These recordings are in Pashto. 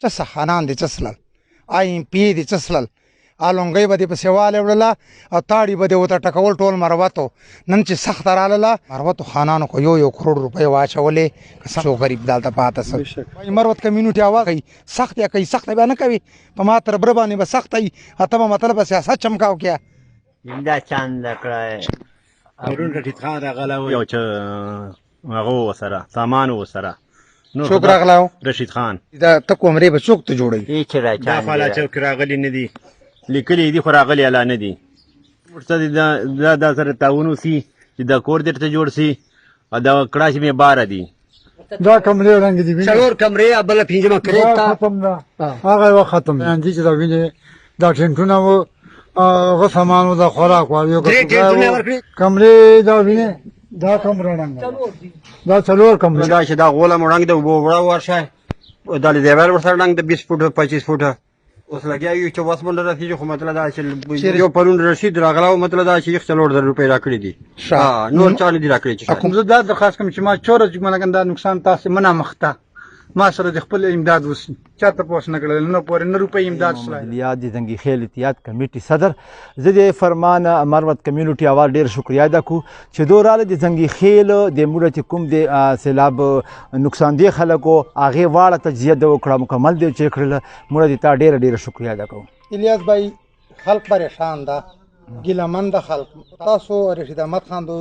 څه خانان دې څه سلل IMP دې څه سلل لونګۍ به دې پسې والی وړله او تاړي به دې ورته ټکول ټول مروتو نن چې سخته راغله مروتو خانانو خو یو کروڑ روپۍ واچولې که څو غریب دلته پاته څه مروت کمیونټي اواز کوي سخت یا کوي سخته بیا نه کوي په ما تر بره باندې به سخته وي ته به مطلب سیاست چمکاو کیا دا چاند کړی پرون رشید خان راغلی و یو چې هغه ورسره سامان ورسره څوک راغلی و رشید خان دا ته کومرې به څوک ته جوړوي هېڅ دا راچاند خو لا چوک راغلي نه دي لیکلي دي خو راغلي الا نه دي ورته دا سره تعاون وسي چې دا کور درته جوړ سي او دا کړاش مې باره دي دا کمرې رنګ دي څلور کمرې بله پنځمه کړې ختم ده هغه وخت ختم دي چې دا وینې دا ټینټونه وو هغه سامان وو د خوراک وو درې ټینټونه ورکړي کمرې دا وینې دا کمره رنګ دا څلور کمرې دا چې دا غوله مو رنګ د اوبو وړه ورشه دا دیوال ورسره رنګ د 20 فوټه 25 فوټه اوس لګیا یو چې وس منډه رسېږي خو مطلب دا چې یو پرون رشید راغلی و مطلب دا چې 4000 روپۍ راکړي دي نور چا نه دي راکړي چې کوم زه دا درخواست کوم چې ما چوره چې ملګن دا نقصان تاسو منه مخته ما سره د خپل امداد وسی چاته پوښتنه نه کړل نه پورې نه روپۍ امداد شله عملیات د زنګي خیل اتحاد کمیټي صدر زه د فرمان مروت کمیونټي اواز ډیر شکریا ادا کو چې دوراله د زنګي خیل د مورت کوم د سیلاب نقصان دی خلکو هغه واړه تجزیه د وکړه مکمل دی چې کړل مورت ته ډیر شکریا ادا کوم الیاس بھائی خلق پریشان ده ګیلمن ده خلق تاسو رشید احمد خان دو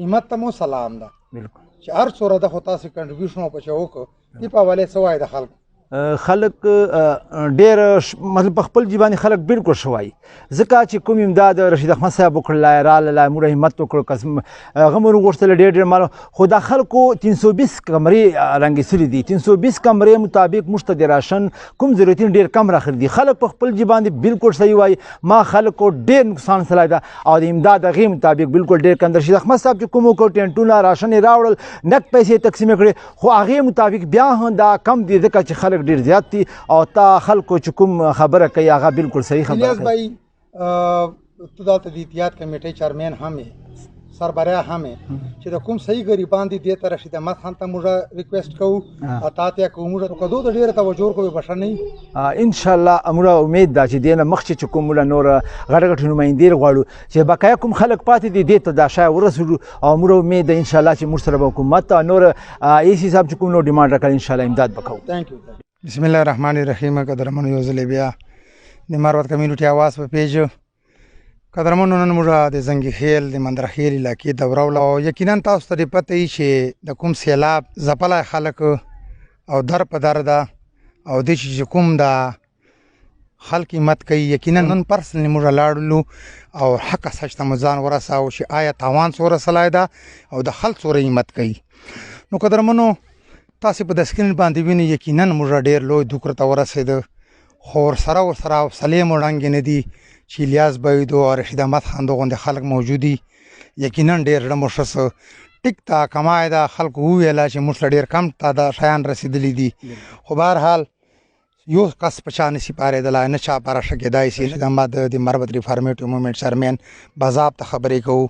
همت ته مو سلام ده بالکل چې هر څوره د خو تاسو کنټریبیوشن په چا وکړو دی په حواله څه وایي د خلکو خلک ډیر مطلب په خپل جیبانی خلک بالکل شوای ځکه چې کوم امداد رشید احمد صاحب وکړل راله موږ همت وکړو قسم غمر غوښتل ډیر مال خو د خلکو 320 کمرې رنګ سری دي 320 کمرې مطابق مشتد راشن کوم ضرورتین ډیر کم راخر دي خلک په خپل جیبانی بالکل صحیح وای ما خلکو ډیر نقصان سره ده او د امداد غي مطابق بالکل ډیر کم رشید احمد صاحب چې کوم کو ټینټونه راشن راوړل نک پیسې تقسیم کړي خو هغه مطابق بیا هم دا کم دي ځکه چې خلک ډیر زیات دي او تا خلکو چې کوم خبره کوي هغه بالکل صحیح خبره الیاس بھائی تو دلته د اتحاد کمیټې چیرمن هم سربراه هم چې د کوم صحیح غریبان دي د رشید احمد خان ته موږ ریکوست کوو اته ته کوم موږ کدو د ډیره توجه کوي بشنه ان شاء الله موږ امید ده چې دینه مخ چې کوم نور غړغټ نمائندې غواړو چې بقایا کوم خلک پاتې دي د ته د شای ورسول او موږ امید ده ان شاء الله چې موږ سره حکومت نور ایسی صاحب چې کوم نو ډیماند راکړي ان شاء الله امداد وکړو ثانک یو بسم الله الرحمن الرحیم قدرمن یو ځل بیا د مروت کمیونټي اواز په پیج قدرمنو نن موږ د زنګي خیل د مندرخیل علاقې دوره ولاو یقینا تاسو ته پته ای چې د کوم سیلاب زپلای خلک او در په در ده او د چې کوم دا خلک مت کوي یقینا نن پرسنل موږ لاړلو او حق سچته مزان ورساو چې آیا تاوان سره سلای ده او د خلک سره مت کوي نو قدرمنو تاسو په د سکرین باندې وینئ یقینا موږ ډیر لوی دوکر ته ورسېد خو ورسره سلیم وړاندې نه دي چې الیاس بھائی دو او رشید احمد خان دو غوندې خلک موجودي یقینا ډیر رموشس ټیک تا کمای دا خلک ویلا چې موږ ډیر کم تا دا شیان رسیدلی دي خو بهر حال یو کس پچانه سی پاره د لاینه چا پاره شګدای سی رشید احمد د مروت ریفارمیټیو موومېنټ چیرمن باضابطه خبرې کوو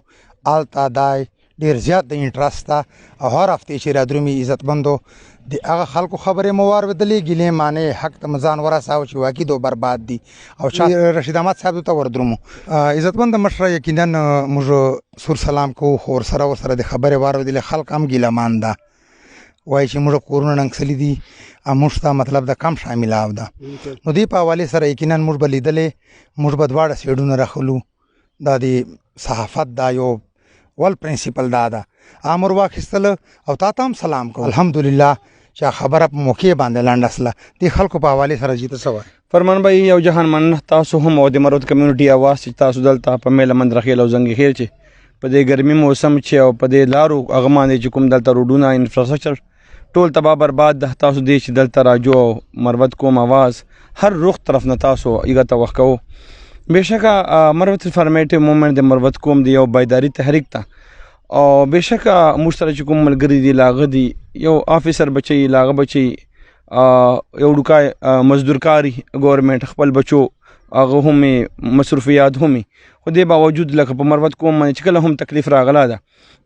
آلتا دای ډیر زیات د انټرست او هر هفته چې را درومي عزتمندو د هغه خلکو خبرې مو واورېدلې ګیلې معنی حق ته مزان ورساو چې واقعي دو برباد دي او رشید احمد صاحب ته وردرومو عزتمند مشره یقینا موږ سور سلام کوو خو ورسره د خبرې واورېدلې خلک هم ګیلهمان ده وایي چې موږ کورونه ننګسلي دي موږ ته مطلب د کم شاملاو ده نو دې په حوالې سره یقینا موږ به لیدلې موږ به دواړه سیډونه راخلو دا د صحافت دا یو ول پرنسپل دا ده امر واخیستل او تاسو هم سلام کوم الحمدلله چې خبره په موقع باندې لاندې اصله د خلکو په حواله سره جیته سوای فرمان بھائی یو جهان من تاسو هم او د مروت کمیونټي اواز چې تاسو دلته په میله مندرخیل او زنګي خیل چې په دې ګرمي موسم چې او په دې لارو هغه باندې چې کوم دلته روډونه انفراستراکچر ټول تبا برباد ده تاسو دې چې دلته راجو مروت کوم اواز هر رخ طرف نه تاسو ایګه توخکو بهشکه مروت ریفارمیټیو موومېنټ د مروت کوم دی یو بیداری تحریک ته او بهشکه موږ سره چې کوم ملګري دي لاغه دي یو افیسر بچي لاغه بچي یو ډوکای مزدورکاری ګورنمنت خپل بچو هغه هم مصروفیات هم خو دې باوجود لکه په مروت کوم چې کله هم تکلیف راغلا ده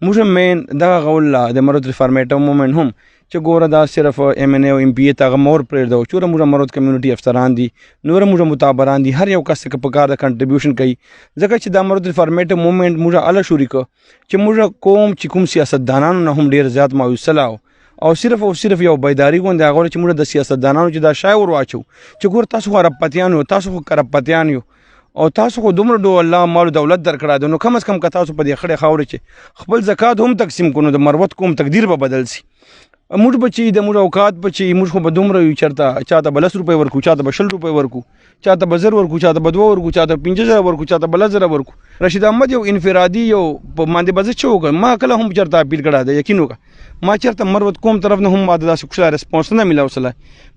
موږ مین دغه غول د مروت ریفارمیټیو موومېنټ هم چې ګوره دا صرف MNA او MPA ته هغه مور پرېږدو چې موږ مرود کمیونټي افسران دي نور موږ متابران دي هر یو کس که په کار د کنټریبیوشن کوي ځکه چې دا مرود ریفارمیټیو موومنټ موږ اله شروع کړ چې موږ کوم چې کوم سیاستدانانو نه هم ډېر زیات مایوسه لاو او صرف یو بیداری غونډه هغه چې موږ د سیاستدانانو چې دا شای ور واچو چې ګور تاسو خو رپتیان یو تاسو خو کرپتیان یو او تاسو خو دومره ډول الله مال دولت درکړه ده نو کم از کم که تاسو په دې خړې خاورې چې خپل زکات هم تقسیم کړو د مروت کوم تقدیر به بدل سي موږ بچي د موږ اوقات بچي موږ خو به دومره یو چرته چاته به 10 روپۍ ورکو چاته به 20 روپۍ ورکو چاته به 1000 ورکو چاته به 2 ورکو چاته 5000 ورکو چاته به 1000 ورکو رشید احمد یو انفرادي یو په باندې بزه چوک ما کله هم چرته اپیل کړه ده یقین وکړه ما چرته مروت کوم طرف نه هم ما د سکشل ریسپانس نه ملاو سره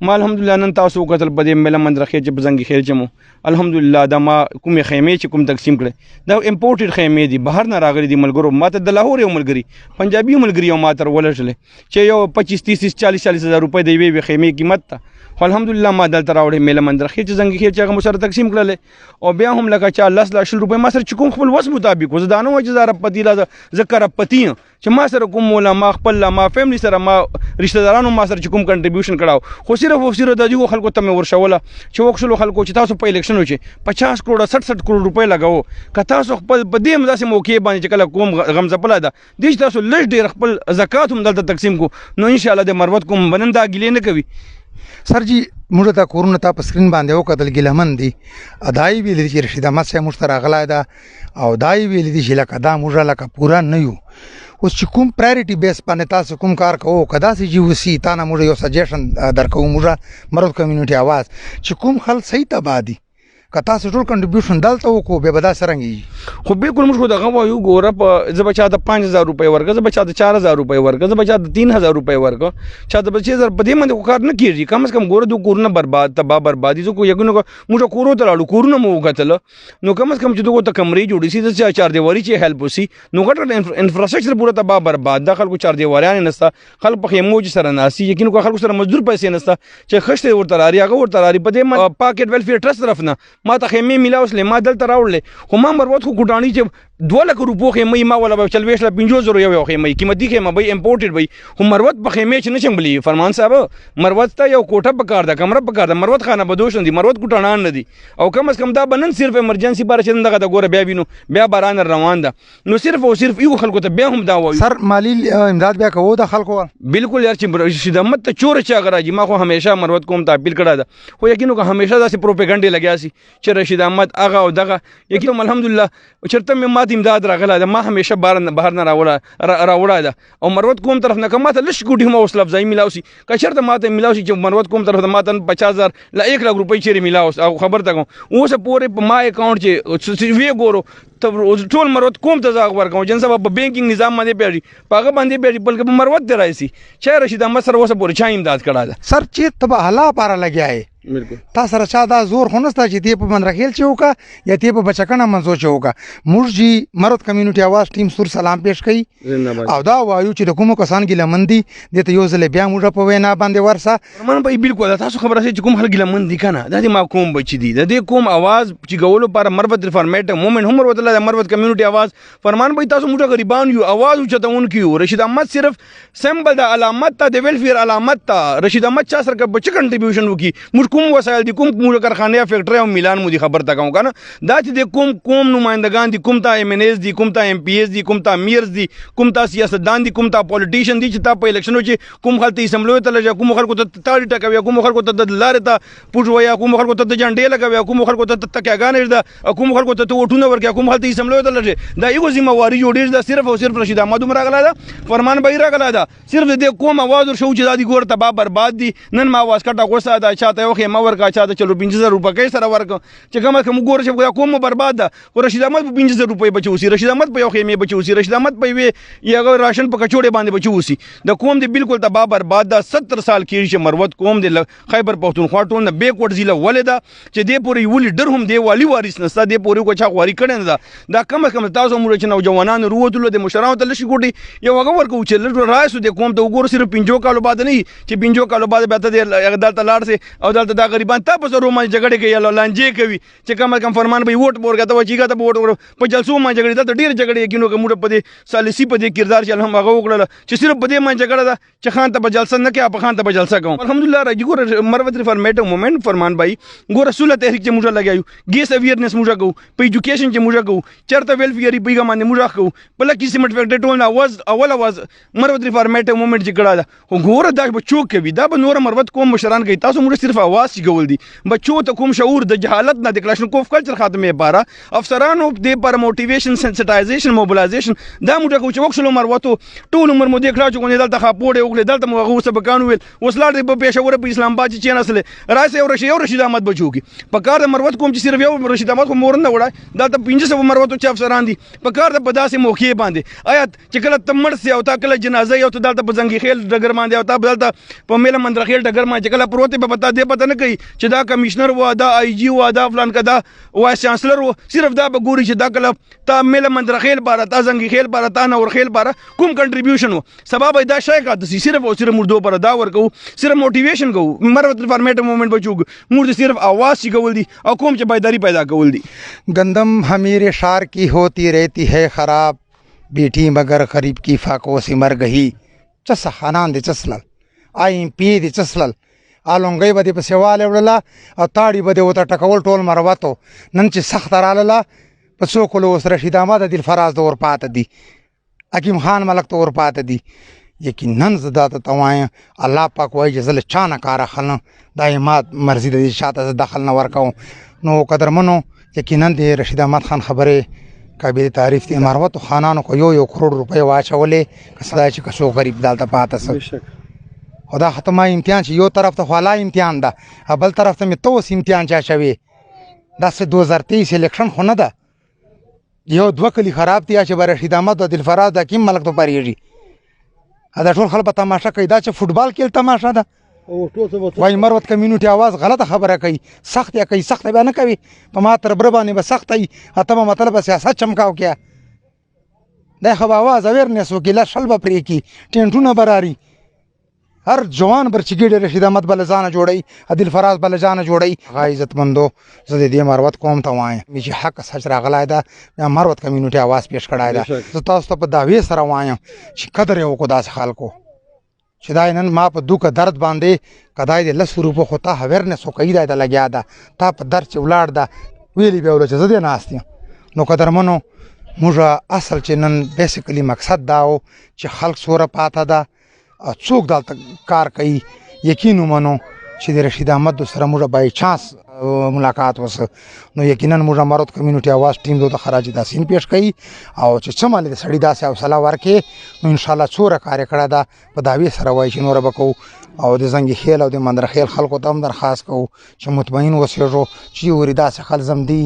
ما الحمدلله نن تاسو قتل په دې مله مندرخه چې بزنګ خیر چمو الحمدلله دا ما کوم خیمه چې کوم تقسیم کړي دا امپورټډ خیمه دي بهر نه راغلي دي ملګرو ماته د لاهور یو ملګری پنجابي ملګری یو ماته ولشل چې یو 25 30 40 روپۍ د یوې خیمه قیمت ته خو الحمدلله ما دلته راوړې مله مندرخه چې زنګ خیر چې هغه سره تقسیم کړل او بیا هم لکه چې 10 لاشل روپۍ ما سره چې کوم خپل وس مطابق وزدانو چې زاره پتی لا ذکر پتی چې ما سره کوم مولا ما خپل ما فیملی سره ما رشتہ دارانو ما سره کوم کنټریبیوشن کړاو خو صرف د دې خلکو ته مې ورشوله چې وښلو خلکو چې تاسو په الیکشن وچې 50 کروڑ 60 کروڑ روپۍ لګاو که تاسو خپل په دې مداسې موقع باندې چې کله کوم غم زپلا ده دې تاسو لږ ډیر خپل زکات هم دلته تقسیم کو نو ان شاء الله د مروت کوم بننده ګلې نه کوي سر جی موږ ته کورونه ته په سکرین باندې وکتل ګیلمن دي ادای ویل چې رشید احمد صاحب مشترا غلا ده او دای ویل دي چې لکه دا موږ لکه پورا نه یو اوس چې کوم پرایورټي بیس باندې تاسو کوم کار کوو کدا سي جی وسی تا نه موږ یو سجیشن درکو موږ مرود کمیونټي आवाज چې کوم خل صحیح تبادي که تاسو ټول کنټریبیوشن دلته وکړو به بدا سرنګي خو بالکل موږ دغه وایو ګوره په زه بچا د 5000 روپۍ ورکه زه بچا د 4000 روپۍ ورکه زه بچا د 3000 روپۍ ورکه چا د 20000 په دې باندې کار نه کیږي کم از کم ګوره د کورونه برباد تباہ بربادي زه کو یګنو موږ کورو ته لاړو کورونه مو وکتل نو کم از کم چې دغه ته کمرې جوړې سي د چار دیواري چې هیلپ وسی نو ګټه انفراستراکچر پورا تباہ برباد د خلکو چار دیواریان نستا خلک په خیمو سره ناسي یقین کو خلکو سره مزدور پیسې نستا چې خشته ورته لري هغه ورته لري په دې پاکټ ویلفیر ټرست طرف نه ما ته خیمه اوس له ما دلته راوړل خو ما مروت خو ګډانی چې 2 لک روپو خیمه ما ولا به چلويش له 50 یو خیمه قیمتي خیمه به امپورټډ وي خو مروت په خیمه چې نشم بلی فرمان صاحب مروت ته یو کوټه پکار ده کمره پکار ده مروت خانه بدوش نه دي مروت ګټانان نه دي او کم از کم دا بنن صرف ایمرجنسي بار چې دغه د ګوره بیا وینو بیا باران روان ده نو صرف او صرف یو خلکو ته بیا هم دا وایي سر مالی امداد بیا کوو د خلکو بالکل یار چې رشید احمد ته چور چا غراجي ما خو همیشه مروت کوم ته اپیل کړه ده خو یقینو که همیشه داسې پروپاګاندا لګیا سي چې رشید احمد هغه او دغه یقینو الحمدلله چرته مې ماته امداد راغله ده ما همیشه بهر نه راوړه ده او مروت کوم طرف نه کماته لش ګوډي مو اوس لفظای ملاوسی که چرته ماته ملاوسی چې مروت کوم طرف ماته 50000 لا 1 لک روپۍ چیرې ملاوس او خبر تا کوم اوس پورې په ما اکاونټ چې وی ګورو ته ټول مروت کوم ته ځاغ ورکوم جن سبب په بانکینګ نظام باندې پیږي پاغه باندې پیږي بلکې په مروت دی راځي چې رشید احمد سره اوس پورې چا امداد کړه ده سر چې تبه حلا پاره لګیاي بالکل تا سره چا دا زور خونستا چې دی په منرخیل چې وکا یا دی په بچکنه منځو چې وکا موږ جی مرود کمیونټي आवाज ټیم سور سلام پیش کړي او دا وایو چې د کومو کسان ګلمندي د ته یو ځل بیا موږ په وینا باندې ورسه فرمان به بالکل تاسو خبره چې کوم خلک ګلمندي کنه د دې ما کوم بچی دي د دې کوم आवाज چې ګولو پر مرود ریفارمیټ موومنټ هم ورته د مرود کمیونټي आवाज فرمان به تاسو موږ غریبان یو आवाज چتون کیو رشید احمد صرف سمبل د علامت ته د ویلفیر علامت ته رشید احمد چا سره بچ کنټریبیوشن وکي موږ کوم وسایل دي کوم موږ کارخانه فیکټری او میلان مو دي خبر تا کوم کنه دا چې د کوم نمائندگان دي کوم تا MNAs دي کوم تا MPs دي کوم تا میرز دي کوم تا سیاستدان دي کوم تا پولیټیشن دي چې تا په الیکشنو چې کوم خلک اسمبلی ته لږه کوم خلکو ته تاړي ټکوي کوم خلکو ته د لارې ته پوجوي کوم خلکو ته د جنډې لګوي کوم خلکو ته تکاګان ده کوم خلکو ته وټونه ورکي کوم خلک اسمبلی ته لږه دا یو ذمہواری جوړیږي دا صرف او صرف رشید احمد راغلا ده فرمان به راغلا ده صرف د کوم आवाज ور شو چې دا دي ګور تبا برباد دي نن ما आवाज کټه غوسه ده چاته یو خیمه ورکا چاته چلو 25000 روپۍ سره ورک چې کوم ګور چې کوم برباد ده او رشید احمد په 25000 روپۍ بچوسی رشید احمد په یو خیمه بچوسی رشید احمد په وی یو راشن په کچوړې باندې بچوسی د کوم دی بالکل تبا برباد ده 70 سال کېږي چې مروت کوم دی خیبر پښتونخوا ټول نه بیکورډ ضلع ولدا چې دی پوری ولی ډر هم دی والی وارث نستا دی پوری کو چا غواری کړي نه دا کم تاسو موږ چې نوجوانان وروتلو د مشرانو ته لشي ګوډي یو هغه ورکو چې لږ رایسو د کوم ته وګور صرف 5 کالو بعد نه چې 5 کالو بعد به ته د عدالت لاړ سي او عدالت دلته دا غریبان تاسو رومان جګړه کوي یا لانجې کوي چې کم کم فرمان به ووټ ورکړه ته وچیګه ته ووټ ورکړه په جلسو ما جګړه دلته ډیر جګړه یقینو کوم په دې سالسی په دې کردار چې هم هغه وکړه چې صرف په دې ما جګړه ده چې خان ته په جلسه نه کې په خان ته په جلسه کوم الحمدلله راځي ګور مروت ریفارمیټو مومنت فرمان بھائی ګور رسول تحریک چې موږ لګایو ګیس اویرنس موږ کو په ایجوکیشن چې موږ کو چرته ویلفیر پیګه باندې موږ کو بل کی سیمټ فیکټری ټول اول اواز مروت ریفارمیټو مومنت چې کړه دا ګور دا بچو کوي دا به نور مروت کوم مشران کوي تاسو موږ صرف اواز چې ګول دي بچو ته کوم شعور د جهالت نه د کلاشنکوف کلچر خاتمه لپاره افسرانو د پر موټیویشن سنسټایزیشن موبلایزیشن دا موږ کو چې وښلو مروتو ټول عمر مو دې کړه چې ګونې دلته خاپوړې وکړي دلته مو هغه سبقان ویل وسلاړ په پېښور په اسلام آباد چې نسل راځي او رشید احمد بچو کی په کار د مروت کوم چې صرف یو رشید احمد کوم ورنه وړای دلته 500 مروتو چې افسران دي په کار د پداسې موخې باندې آیا چې کله تمړ سي او تا کله جنازه یو ته دلته په زنګي خیل ډګر باندې او تا دلته په میله مندر خیل ډګر باندې کله پروت به پتا دې پته نه کوي چې دا کمشنر و دا آی جی و دا فلان کدا وایس چانسلر و صرف دا به ګوري چې دا کله تا میله مندر خیل بار تا زنګي خیل بار تا نور خیل بار کوم کنټریبیوشن و سبب دا شای کا د صرف او صرف مردو پر دا ورکو صرف موټیویشن کو مروت ریفارمیټو موومنٹ بچو مور صرف आवाज سی کول دي او کوم چې بیداری پیدا کول دي गंदम हमीरे शार की होती रहती है खराब बेटी मगर गरीब की फाको से मर गई चस हनान दे चसलल आई पी दे चसलल आलोंगई बदे पे सेवाले वडला او تاړي بده وته ټکول ټول مرواتو نن چې سخت رااله په څو کولو سره رشید احمد دل فراز دور پات دي حکیم خان ملک تور پات دي یقینا زدا ته توای الله پاک وای جزل چانه کار خلنه دایمات مرزي د شاته داخل نه ورکاو نو قدرمنو یقینا د رشید احمد خان خبره قابل تعریف دي مرواتو خانانو کو یو کروڑ روپے واچولې کسدا چې کسو غریب دالته پاتس خدا ختمه امتحان چې یو طرف ته خلا امتحان ده بل طرف ته می توس امتحان چا شوی دا سه 2023 الیکشن خو نه ده یو دوه کلی خراب دي چې بر رشید احمد او دلفراز د حکیم ملک ته پریږي دا ټول خلک تماشا کوي دا چې فوتبال کې تماشا ده وای مروت کمیونټي आवाज غلطه خبره کوي سخت یا کوي سخت به نه کوي په ما تر بر باندې به سخت ای اتمه مطلب سیاست چمکاو کیا دا خو आवाज اویرنس وکیلا شلبه پرې کی ټینټونه براري هر جوان برچګیډ رشید احمد بلزانه جوړي عادل فراز بلزانه جوړي غا عزت مندو زه دې مروت کوم ته وایم چې حق سچ راغلای دا مروت کمیونټي आवाज پیش کړای دا زه تاسو ته په داوی سره وایم چې قدر یو کو داس خلکو چې دا نن ما په دوک درد باندې کدای دې لس روپو خو ته اویرنس وکړی دا لګیا دا تا په درد چې ولاړ دا ویلی به ول چې زه دې ناستم نو قدرمنو موږ اصل چې نن بیسیکلی مقصد داو چې خلک سوره پاته ده څوک دلته کار کوي یقین ومنو چې د رشید احمد سره موږ بای چانس ملاقات وس نو یقینا موږ مروت کمیونټي आवाज ټیم دوه خراج داسین پیش کړي او چې چماله د سړی داسې حوصله ورکې نو ان شاء الله څوره کار کړه دا په داوی سره وای چې نور بکو او د زنګ خیل او د مندر خیل خلکو ته هم درخواست کوو چې مطمئن وسېږو چې ورې داسې خل زم دی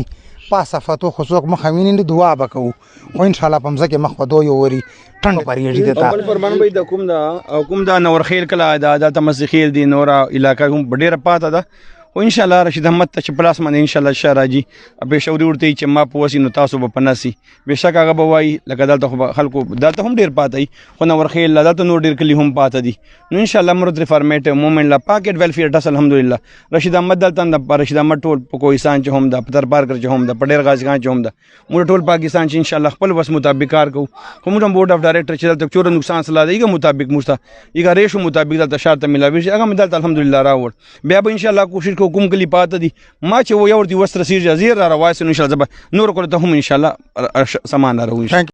پاسفتو خصوص مخاوینین دعا وکړو او ان شاء الله په مزه کې مخ په دوی وری ټنډ پریږي دتا بل فرمان به د کوم دا نور خیل کله د تمسخیل دی نور علاقہ هم ډیره پاته ده او ان شاء الله رشید احمد ته چې پلاس باندې ان شاء الله شراجي به شوري ورته چې ما په وسینو تاسو په پناسي بشک هغه به وای لکه دلته خلکو دلته هم ډیر پاتای خو نور خیل دلته نور ډیر کلی هم پاته دي نو ان شاء الله مرد ریفارمیټ موومنٹ لا پاکټ ویلفیر ټس الحمدلله رشید احمد دلته د رشید احمد ټول په کوهستان چې هم د پتر پارکر چې هم د پډیر غازیان چې هم د موږ ټول پاکستان چې ان شاء الله خپل وس مطابق کار کوو کوم بورډ اف ډایریکټر چې دلته چور نقصان سلا دیګه مطابق مستا یګه ریشو مطابق دلته شرط ملاوي هغه دلته الحمدلله راوړ بیا به ان شاء الله کوشش کوو کوم کلی پاته ما چې و یو ورته وستر سیر جزیر را روایت ان شاء الله نور کول ته هم ان شاء الله سامان راوي